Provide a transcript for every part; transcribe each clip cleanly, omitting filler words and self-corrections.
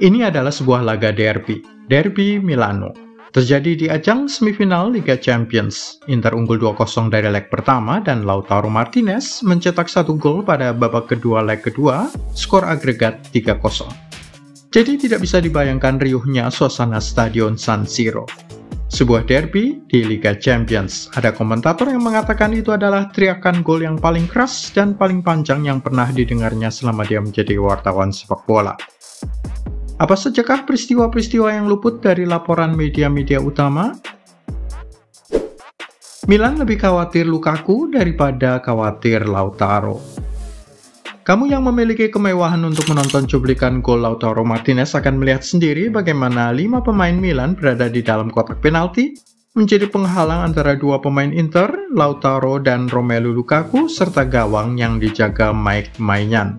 Ini adalah sebuah laga derby Milano. Terjadi di ajang semifinal Liga Champions. Inter unggul 2-0 dari leg pertama dan Lautaro Martinez mencetak 1 gol pada babak kedua leg kedua, skor agregat 3-0. Jadi tidak bisa dibayangkan riuhnya suasana Stadion San Siro. Sebuah derby di Liga Champions. Ada komentator yang mengatakan itu adalah teriakan gol yang paling keras dan paling panjang yang pernah didengarnya selama dia menjadi wartawan sepak bola. Apa sajakah peristiwa-peristiwa yang luput dari laporan media-media utama? Milan lebih khawatir Lukaku daripada khawatir Lautaro. Kamu yang memiliki kemewahan untuk menonton cuplikan gol Lautaro Martinez akan melihat sendiri bagaimana 5 pemain Milan berada di dalam kotak penalti, menjadi penghalang antara 2 pemain Inter, Lautaro dan Romelu Lukaku, serta gawang yang dijaga Mike Maignan.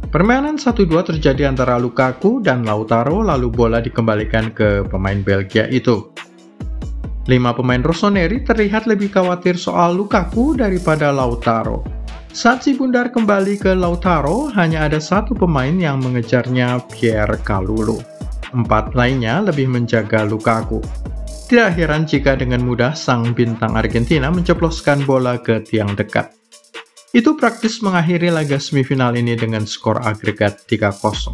Permainan 1-2 terjadi antara Lukaku dan Lautaro, lalu bola dikembalikan ke pemain Belgia itu. 5 pemain rossoneri terlihat lebih khawatir soal Lukaku daripada Lautaro. Saat si bundar kembali ke Lautaro, hanya ada 1 pemain yang mengejarnya, Pierre Kalulu. 4 lainnya lebih menjaga Lukaku. Tidak heran jika dengan mudah sang bintang Argentina menceploskan bola ke tiang dekat. Itu praktis mengakhiri laga semifinal ini dengan skor agregat 3-0.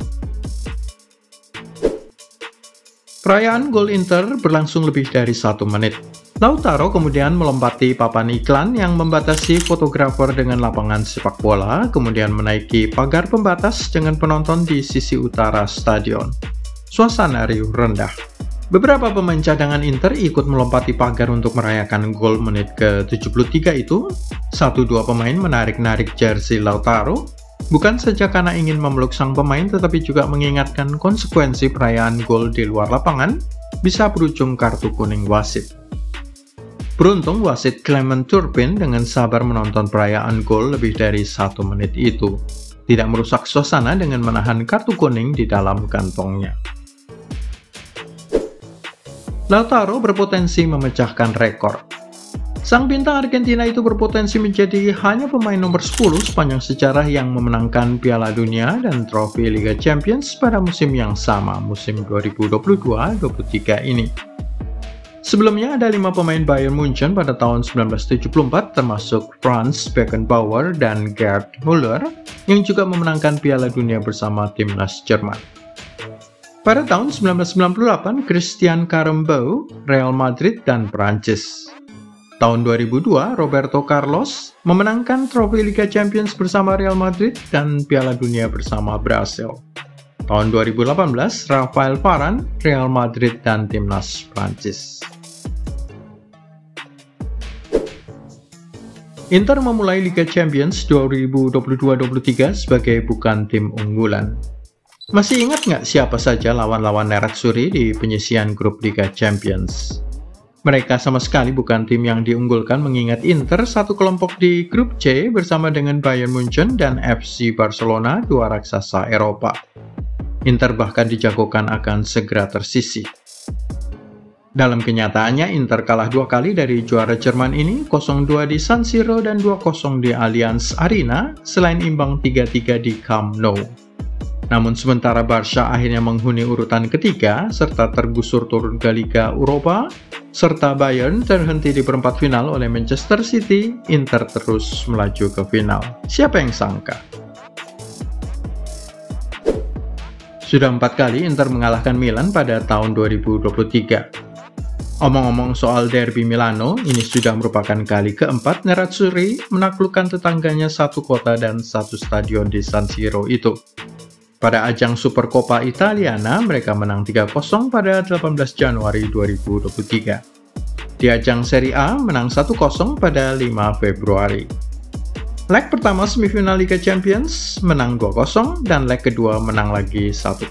Perayaan gol Inter berlangsung lebih dari 1 menit. Lautaro kemudian melompati papan iklan yang membatasi fotografer dengan lapangan sepak bola, kemudian menaiki pagar pembatas dengan penonton di sisi utara stadion. Suasana riuh rendah. Beberapa pemain cadangan Inter ikut melompati pagar untuk merayakan gol menit ke-73 itu. 1-2 pemain menarik-narik jersey Lautaro, bukan saja karena ingin memeluk sang pemain, tetapi juga mengingatkan konsekuensi perayaan gol di luar lapangan bisa berujung kartu kuning wasit. Beruntung wasit Clement Turpin dengan sabar menonton perayaan gol lebih dari 1 menit itu. Tidak merusak suasana dengan menahan kartu kuning di dalam kantongnya. Lautaro berpotensi memecahkan rekor. Sang bintang Argentina itu berpotensi menjadi hanya pemain nomor 10 sepanjang sejarah yang memenangkan Piala Dunia dan trofi Liga Champions pada musim yang sama, musim 2022-23 ini. Sebelumnya ada 5 pemain Bayern Munchen pada tahun 1974, termasuk Franz Beckenbauer dan Gerd Müller, yang juga memenangkan Piala Dunia bersama timnas Jerman. Pada tahun 1998, Christian Karembeu, Real Madrid dan Prancis. Tahun 2002, Roberto Carlos memenangkan trofi Liga Champions bersama Real Madrid dan Piala Dunia bersama Brasil. Tahun 2018, Rafael Varane, Real Madrid dan timnas Prancis. Inter memulai Liga Champions 2022-23 sebagai bukan tim unggulan. Masih ingat nggak siapa saja lawan-lawan Nerazzurri di penyisian grup Liga Champions? Mereka sama sekali bukan tim yang diunggulkan, mengingat Inter satu kelompok di grup C bersama dengan Bayern Munchen dan FC Barcelona, 2 raksasa Eropa. Inter bahkan dijagokan akan segera tersisih. Dalam kenyataannya, Inter kalah 2 kali dari juara Jerman ini, 0-2 di San Siro dan 2-0 di Allianz Arena, selain imbang 3-3 di Camp Nou. Namun sementara Barca akhirnya menghuni urutan ketiga, serta tergusur turun ke Liga Eropa, serta Bayern terhenti di perempat final oleh Manchester City, Inter terus melaju ke final. Siapa yang sangka? Sudah 4 kali Inter mengalahkan Milan pada tahun 2023. Omong-omong soal derby Milano, ini sudah merupakan kali keempat Nerazzurri menaklukkan tetangganya 1 kota dan 1 stadion di San Siro itu. Pada ajang Supercoppa Italiana, mereka menang 3-0 pada 18 Januari 2023. Di ajang Serie A, menang 1-0 pada 5 Februari. Leg pertama semifinal Liga Champions, menang 2-0, dan leg kedua menang lagi 1-0.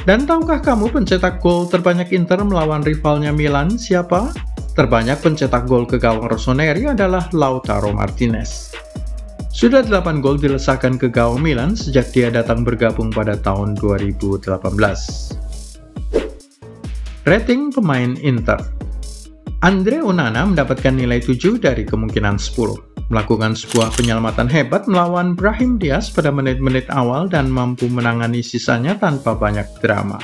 Dan tahukah kamu pencetak gol terbanyak Inter melawan rivalnya Milan siapa? Terbanyak pencetak gol ke gawang rossoneri adalah Lautaro Martinez. Sudah 8 gol dilesakan ke gawang Milan sejak dia datang bergabung pada tahun 2018. Rating pemain Inter. Andre Onana mendapatkan nilai 7 dari kemungkinan 10. melakukan sebuah penyelamatan hebat melawan Brahim Diaz pada menit-menit awal dan mampu menangani sisanya tanpa banyak drama.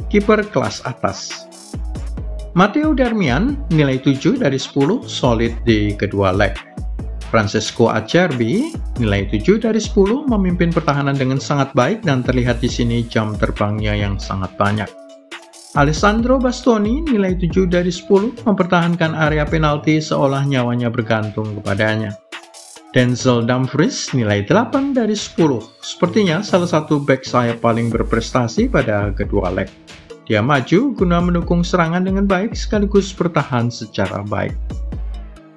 Kiper kelas atas. Matteo Darmian nilai 7 dari 10, solid di kedua leg. Francesco Acerbi nilai 7 dari 10, memimpin pertahanan dengan sangat baik dan terlihat di sini jam terbangnya yang sangat banyak. Alessandro Bastoni nilai 7 dari 10, mempertahankan area penalti seolah nyawanya bergantung kepadanya. Denzel Dumfries nilai 8 dari 10, sepertinya salah satu bek sayap paling berprestasi pada kedua leg. Dia maju guna mendukung serangan dengan baik sekaligus bertahan secara baik.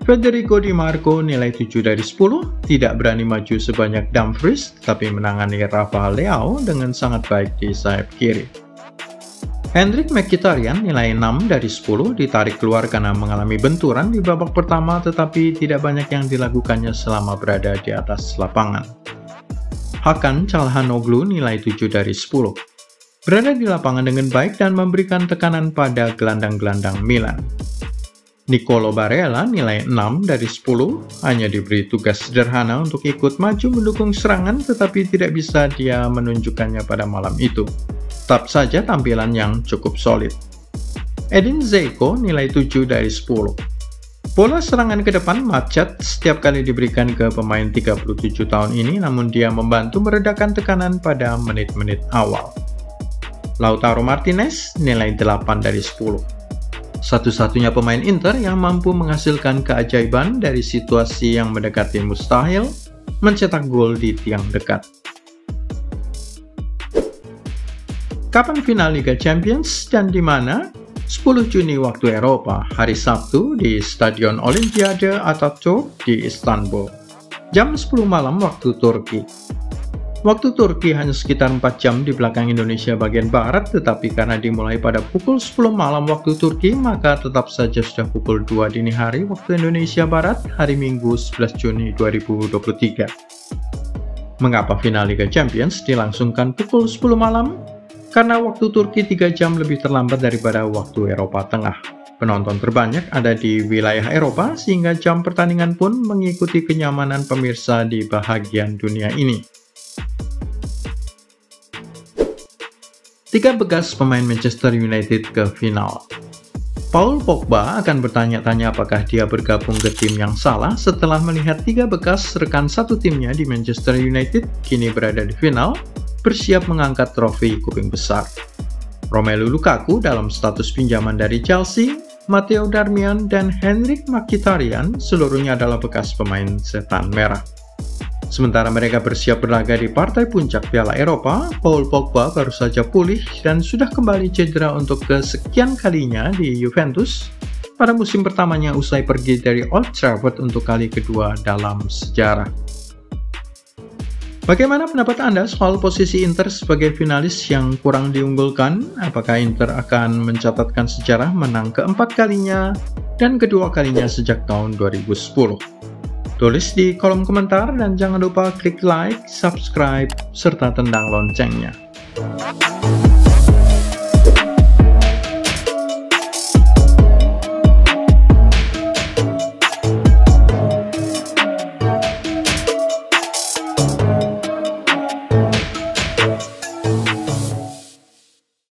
Federico Di Marco nilai 7 dari 10, tidak berani maju sebanyak Dumfries, tetapi menangani Rafael Leao dengan sangat baik di sayap kiri. Henrikh Mkhitaryan nilai 6 dari 10, ditarik keluar karena mengalami benturan di babak pertama, tetapi tidak banyak yang dilakukannya selama berada di atas lapangan. Hakan Çalhanoğlu nilai 7 dari 10. Berada di lapangan dengan baik dan memberikan tekanan pada gelandang-gelandang Milan. Nicolo Barella nilai 6 dari 10, hanya diberi tugas sederhana untuk ikut maju mendukung serangan, tetapi tidak bisa dia menunjukkannya pada malam itu. Tetap saja tampilan yang cukup solid. Edin Dzeko nilai 7 dari 10. Bola serangan ke depan macet setiap kali diberikan ke pemain 37 tahun ini, namun dia membantu meredakan tekanan pada menit-menit awal. Lautaro Martinez nilai 8 dari 10. Satu-satunya pemain Inter yang mampu menghasilkan keajaiban dari situasi yang mendekati mustahil, mencetak gol di tiang dekat. Kapan final Liga Champions dan di mana? 10 Juni waktu Eropa, hari Sabtu di Stadion Olimpiade Atatürk di Istanbul. Jam 10 malam waktu Turki. Waktu Turki hanya sekitar 4 jam di belakang Indonesia bagian barat, tetapi karena dimulai pada pukul 10 malam waktu Turki, maka tetap saja sudah pukul 2 dini hari waktu Indonesia Barat, hari Minggu 11 Juni 2023. Mengapa final Liga Champions dilangsungkan pukul 10 malam? Karena waktu Turki 3 jam lebih terlambat daripada waktu Eropa Tengah. Penonton terbanyak ada di wilayah Eropa, sehingga jam pertandingan pun mengikuti kenyamanan pemirsa di bahagian dunia ini. 3 bekas pemain Manchester United ke final. Paul Pogba akan bertanya-tanya apakah dia bergabung ke tim yang salah setelah melihat 3 bekas rekan satu timnya di Manchester United kini berada di final, bersiap mengangkat trofi kuping besar. Romelu Lukaku dalam status pinjaman dari Chelsea, Matteo Darmian, dan Henrikh Mkhitaryan seluruhnya adalah bekas pemain setan merah. Sementara mereka bersiap berlaga di partai puncak Piala Eropa, Paul Pogba baru saja pulih dan sudah kembali cedera untuk kesekian kalinya di Juventus pada musim pertamanya usai pergi dari Old Trafford untuk kali kedua dalam sejarah. Bagaimana pendapat Anda soal posisi Inter sebagai finalis yang kurang diunggulkan? Apakah Inter akan mencatatkan sejarah menang keempat kalinya dan kedua kalinya sejak tahun 2010? Tulis di kolom komentar dan jangan lupa klik like, subscribe, serta tendang loncengnya.